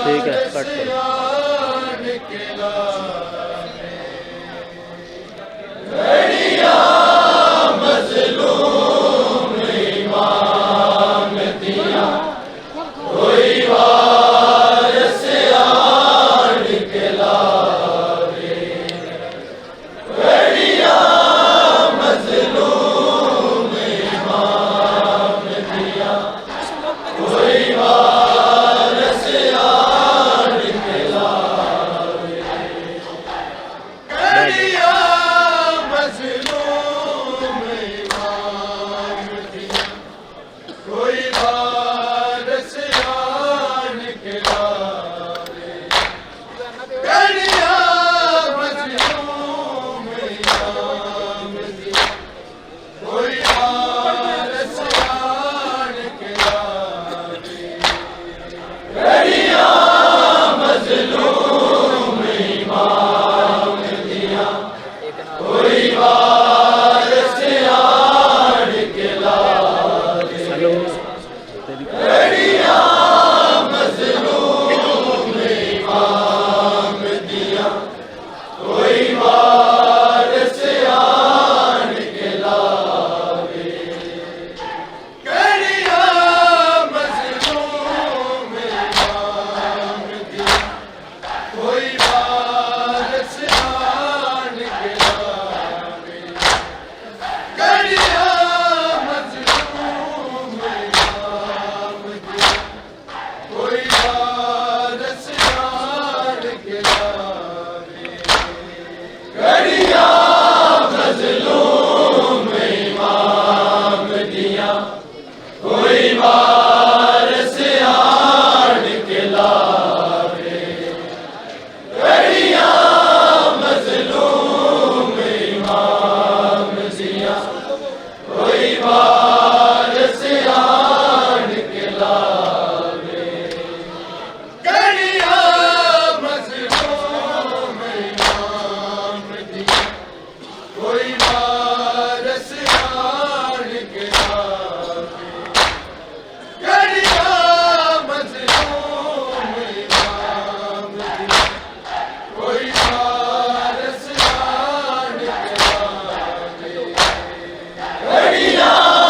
ठीक है, कट करो। बढ़िया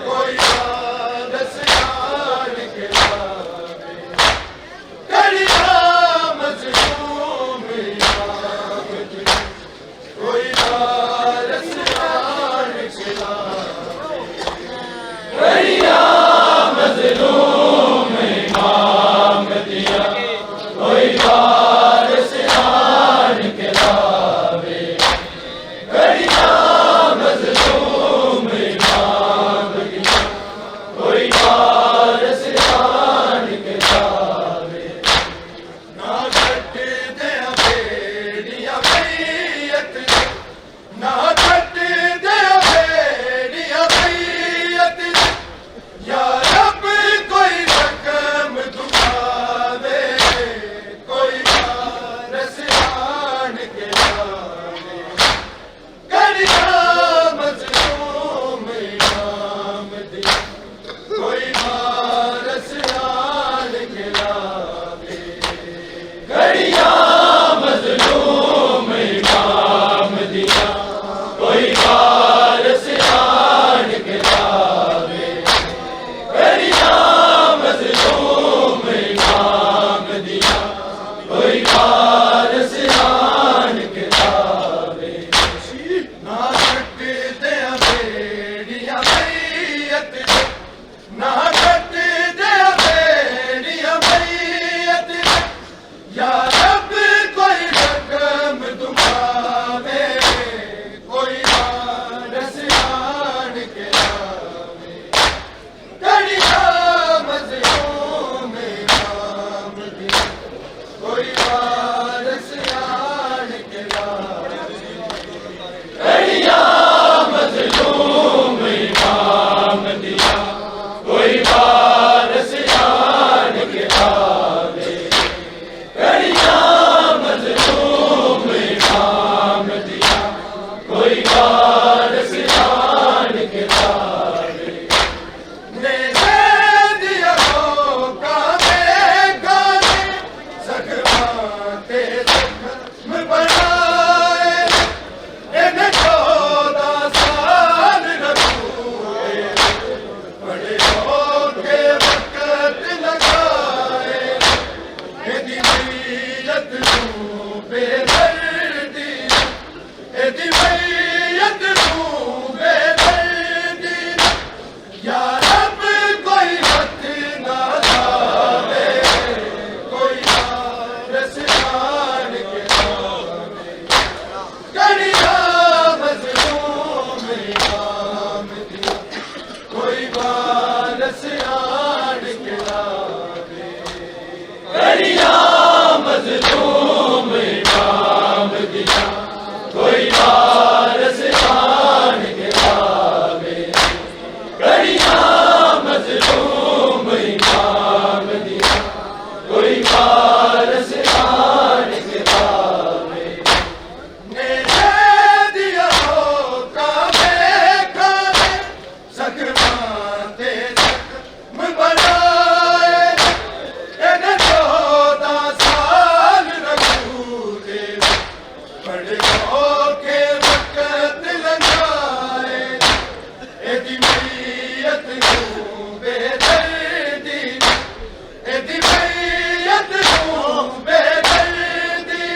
कोई मजलूम इमाम दिया कोई वारस आन के लावे गड़ियां मजलूम इमाम दिया कोई वारस आन के लावे मेरे दिया का देखा सकमाते जख्म बनाए इन्हें 14 साल रखूदे बड़ों के वक्त लगाए एदी मैयत को बेदर्दी एदी मैयत को बेदर्दी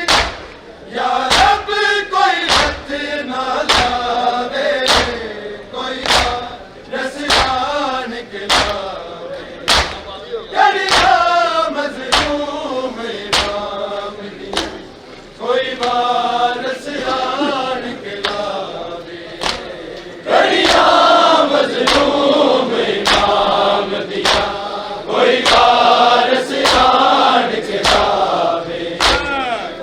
या रब कोई हथ ना लावे कोई रसवान के लावे गड़ियां मजलूम इमाम दिया कोई वारस आन के लावे गड़ियां मजलूम इमाम दिया कोई वारस आन के लावे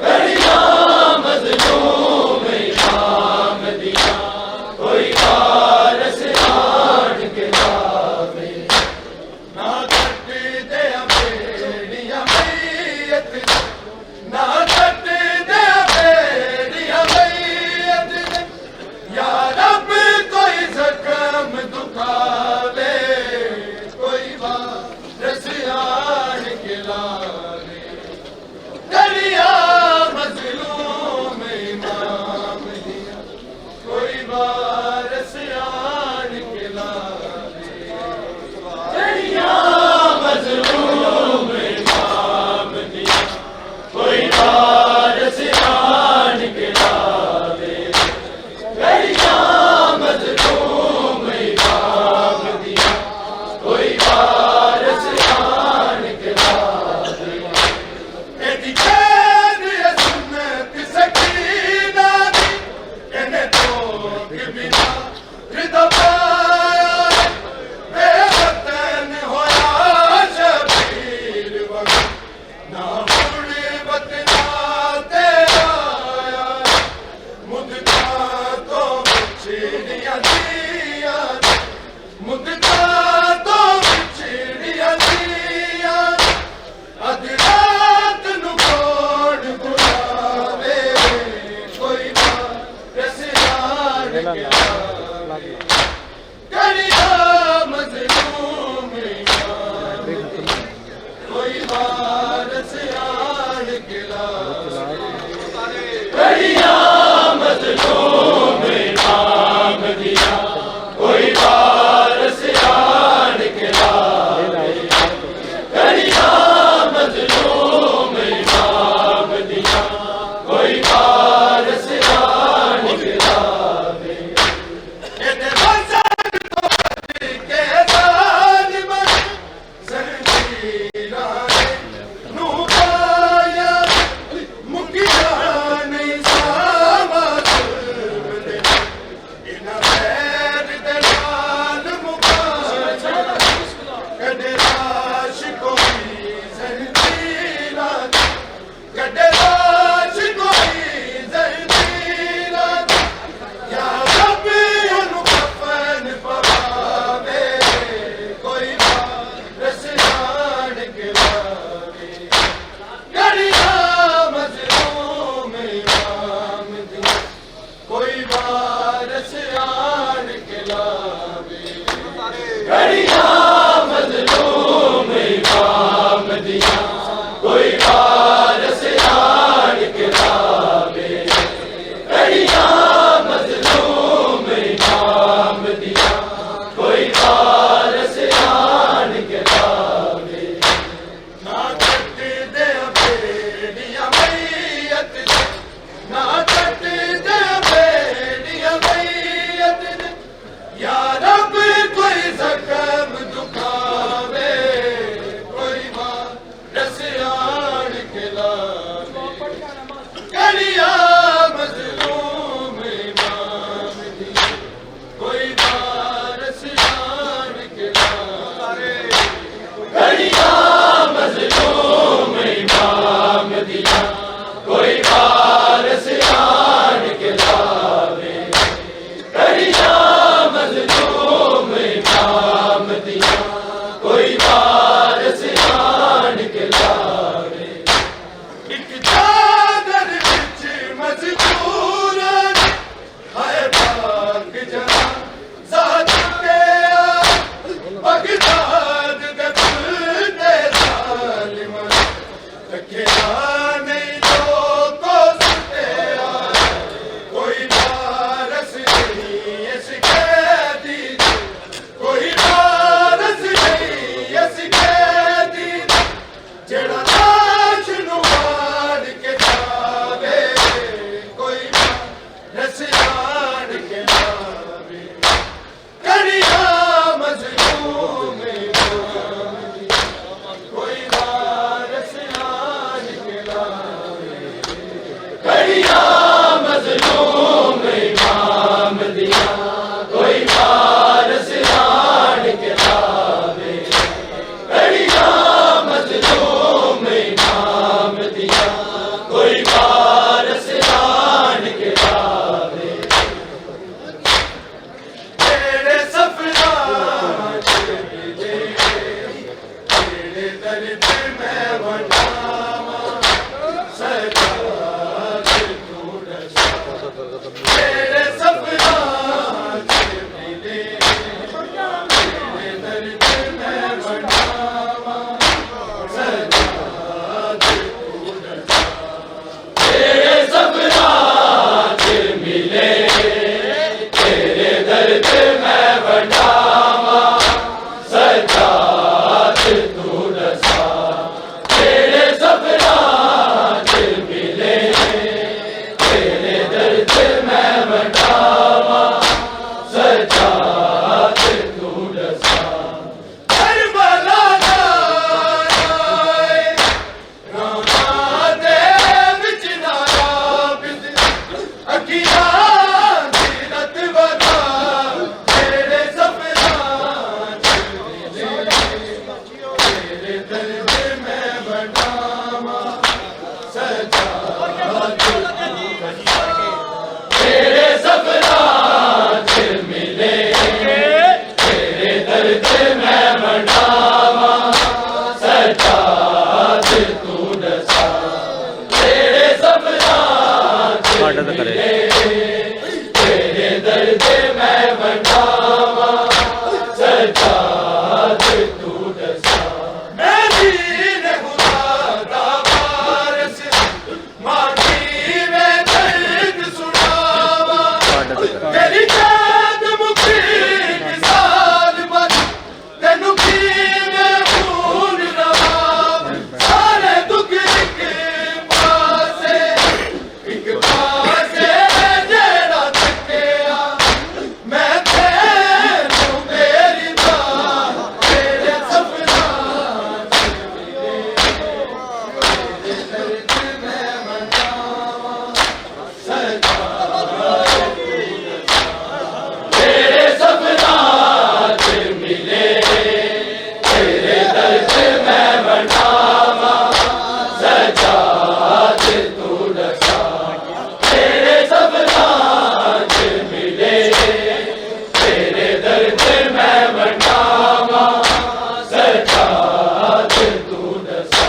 गड़ियां मजलूम इमाम दिया कोई वारस आन के लावे ना कट दे बेड़ियां मैयत ना कट दे बेड़ियां मैयत या रब कोई जख्म दुखावे कोई वारस आन के लावे गड़ियां मजलूम इमाम दिया कोई वारस आन के लावे गड़ियां मजलूम इमाम दिया कोई वारस आन के लावे गड़ियां मजलूम इमाम दिया कोई वारस आन के लावे एदी चैन ये सुन्नत सकीना दी इन्हें तो बिना रिदा पाया बेवतन होया शबीर वक्त ना गुरबत ना तेरा आया मुद्दा तो बिछड़ियां दिया मुद्दा तो बिछड़ियां दिया अध रात नु कोड बुलावे कोई वारस आन के लावे गड़ियां मजलूम इमाम दिया कोई वारस आन के लावे गड़ियां मजलूम इमाम दिया कोई वारस आन के लावे गड़ियां मजलूम इमाम दिया कोई वारस आन के लावे एदे वज़न तो के जालिम ज़ंजीरां नू पाया मुकिया नहीं सामत दे इना पैर दे नाल मुकाया कदे राश कोई ज़ंजीरां कदे राश कोई ज़ंजीरां या रब उनु कफन पवावे कोई वारस आन के लावे गड़ियां मजलूम इमाम दिया कोई वारस आन के लावे गड़ियां मजलूम इमाम दिया कोई वारस आन के लावे गड़ियां मजलूम इमाम दिया कोई वारस आन के लावे ना कट दे बेड़ियां मैयत ना कट दे बेड़ियां मैयत या रब कोई जख्म दर्द मैं मनावा सजाद तू दसा तेरे सपना मदद करे तेरे दर्द मैं मनावा सजाद तू दसा मैं दीन खुदा दा वारिस माटी में दर्द सुनावा मदद करे तेरी चाँद मुखी मिसाल बन तेनू कीवे खून रवा सारे दुख एक पासे जेड़ा तकिया मैं तेनू मेरी मां तेरे सपना मैं मनावा सजा तेरे सपना मिले तेरे दर्द मैं मनावा सजाद तू दसा तेरे सपना मिले तेरे दर्द मैं मनावा सजाद तू दसा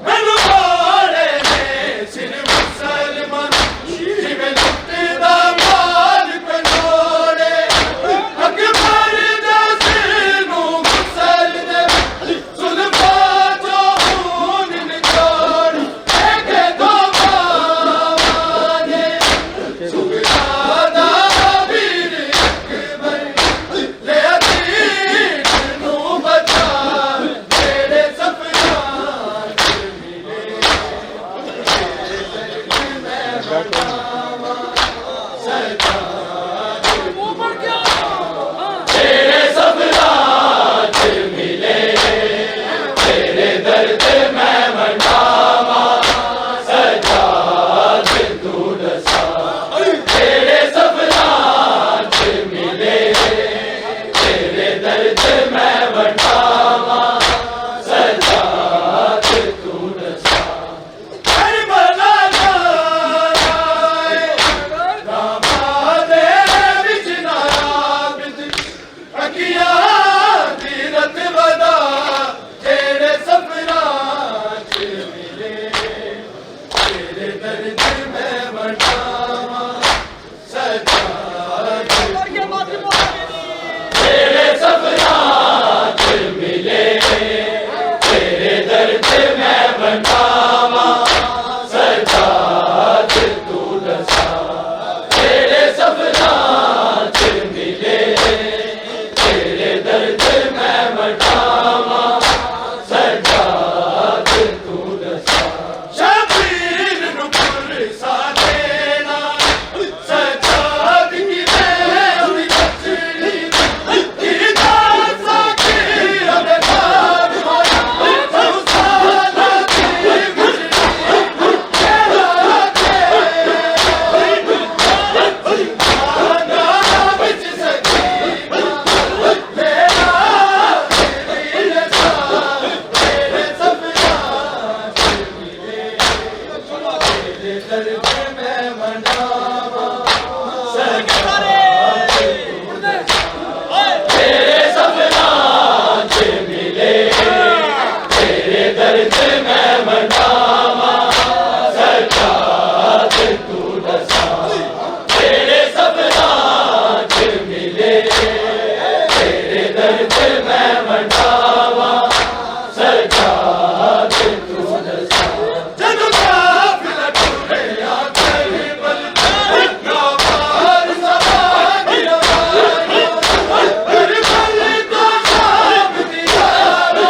मैनू मारे ने सिर मुसलमान जिवें लुटदा माल कनोड़े अकबर दा सिर नू मुसल दे जुल्फा जो खून निचोड़ के दो माने सुबहाना वीर अकबर ले अतीत नू बचा तेरे सपना मिले मैं मनावा सजा तेरे सपना मिले तेरे दर्द मैं मनावा सजाद तू दसा तेरे सपना मिले तेरे दर्द मैं मनावा सजाद तू दसा करबला जाए रामादे विच नाराबिद अखियां दी रत वदा तेरे सपना मिले तेरे दर्द मैं मनावा सजाद तेरे सपना मिले तेरे दर्द मैं मनावा सजाद तू दसा तेरे सपना मिले तेरे दर्द मैं मनावा सजाद तू दसा शबीर नू पुरसा देना सजाद की मैं बचड़ी की दासा की अबे भाग माया उसाला की गुजरी केला के आना बिच सकीना मेरा दिल सा तेरे सपना मिले तेरे दर्द मैं मनावा सजा तेरे सपना मिले तेरे दर्द मैं मनावा सजाद तू दसा तेरे सपना मिले तेरे दर्द मैं मनावा सजाद तू दसा जब काफिला टुरया करबल ना पार सवार रवाना करबल को शाम दिया ना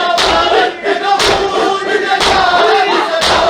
खून जगाई सदा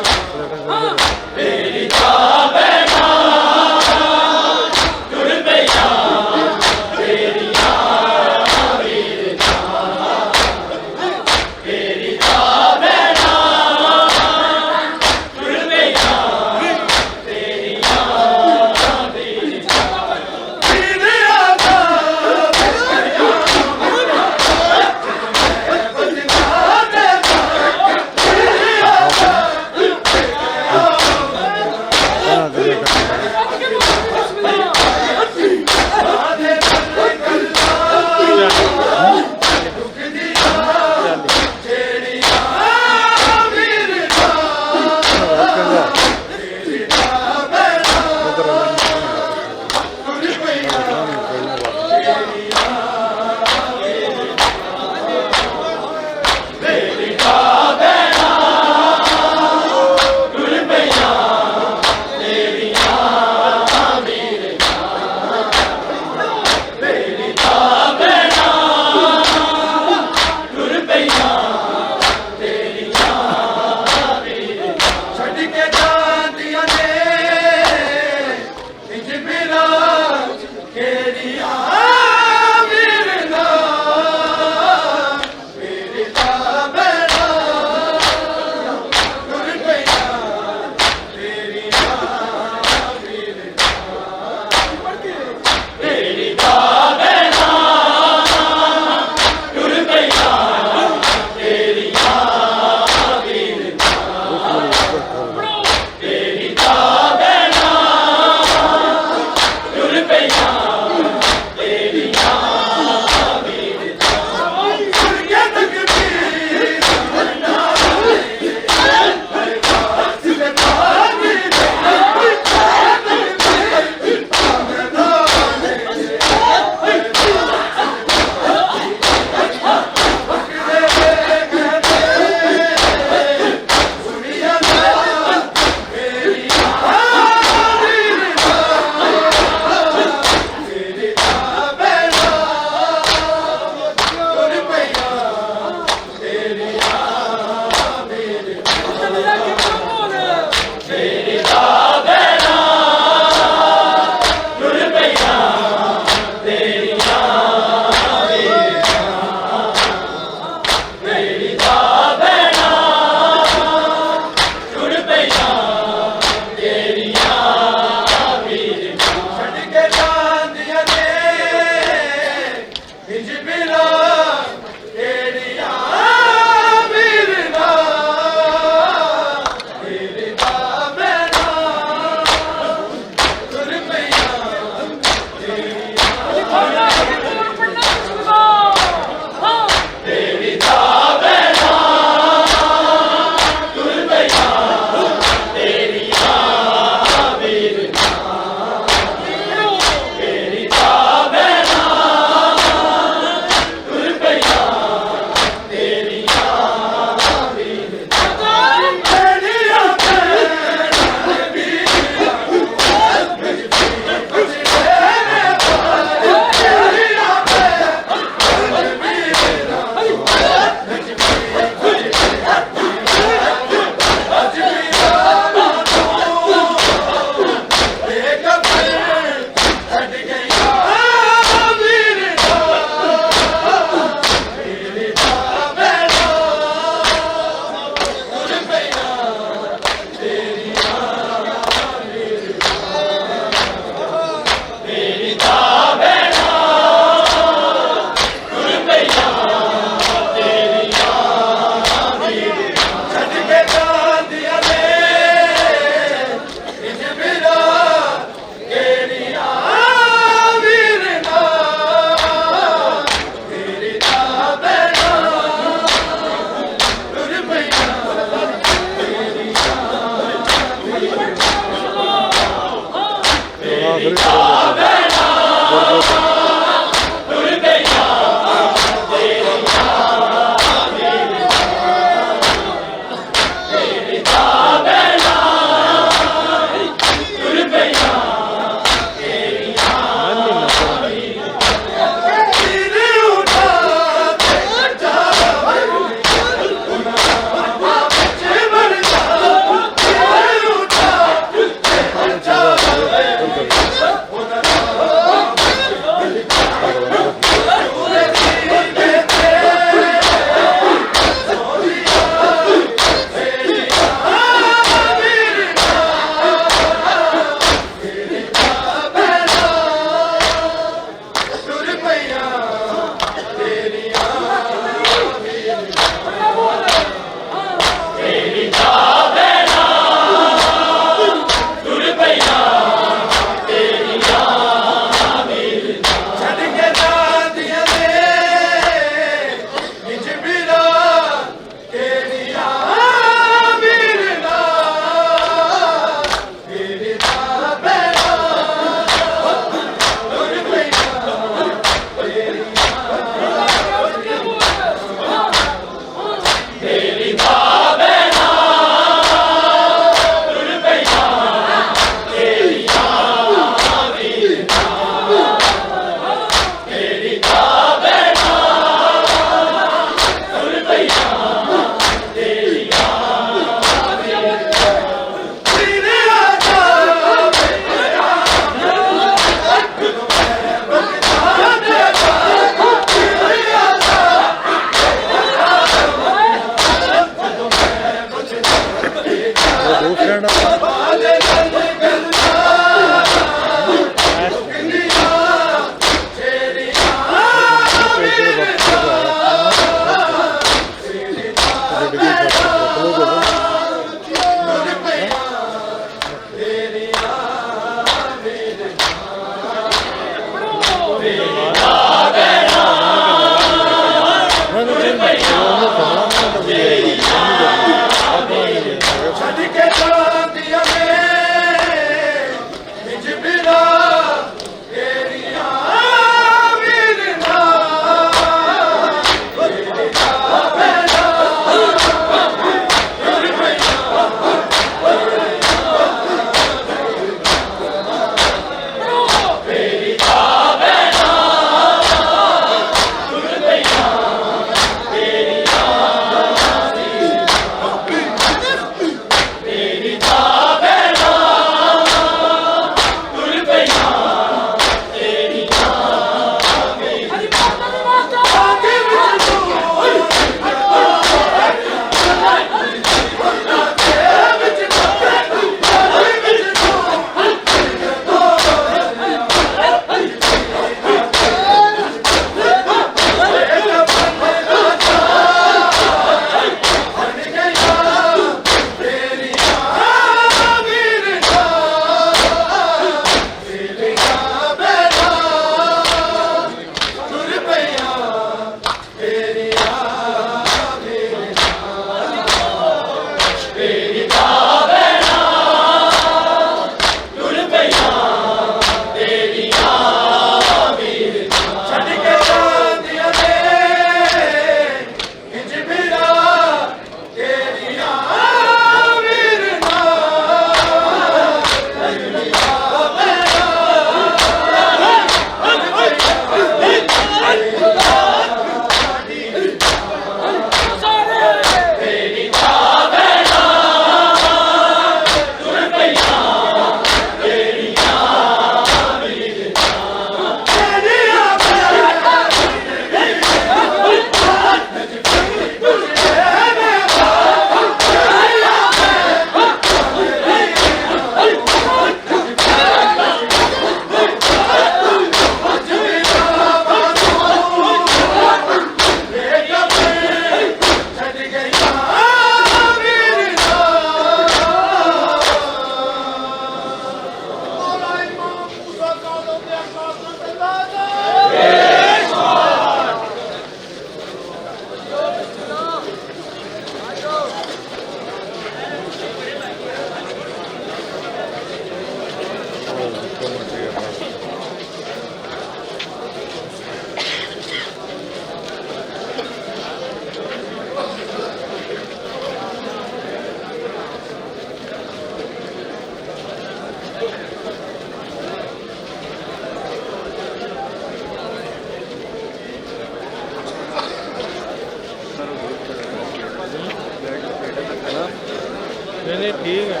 ਠੀਕ ਹੈ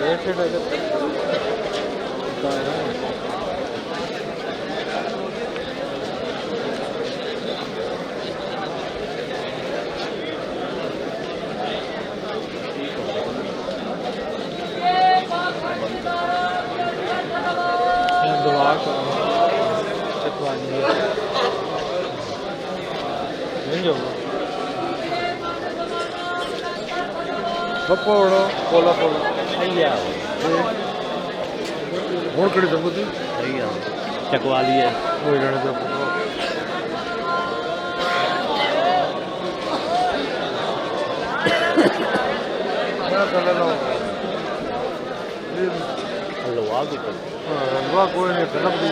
ਰੇਟਡ ਹੈ दुआ करो चकवानी नहीं जाऊंगा पकोड़ो पोला पोला सही है ਹੁਣ ਕਿਹੜੀ ਸੰਗਤ सही है चकवाली है ਹੋ ਜਾਣੇ ਤੇ ਮੈਂ ਕਰ ਲਵਾਂ हलवा भी कर ਹਾਂ ਰਵਾ ਕੋਈ ਨਹੀਂ ਤਲਬ ਦੀ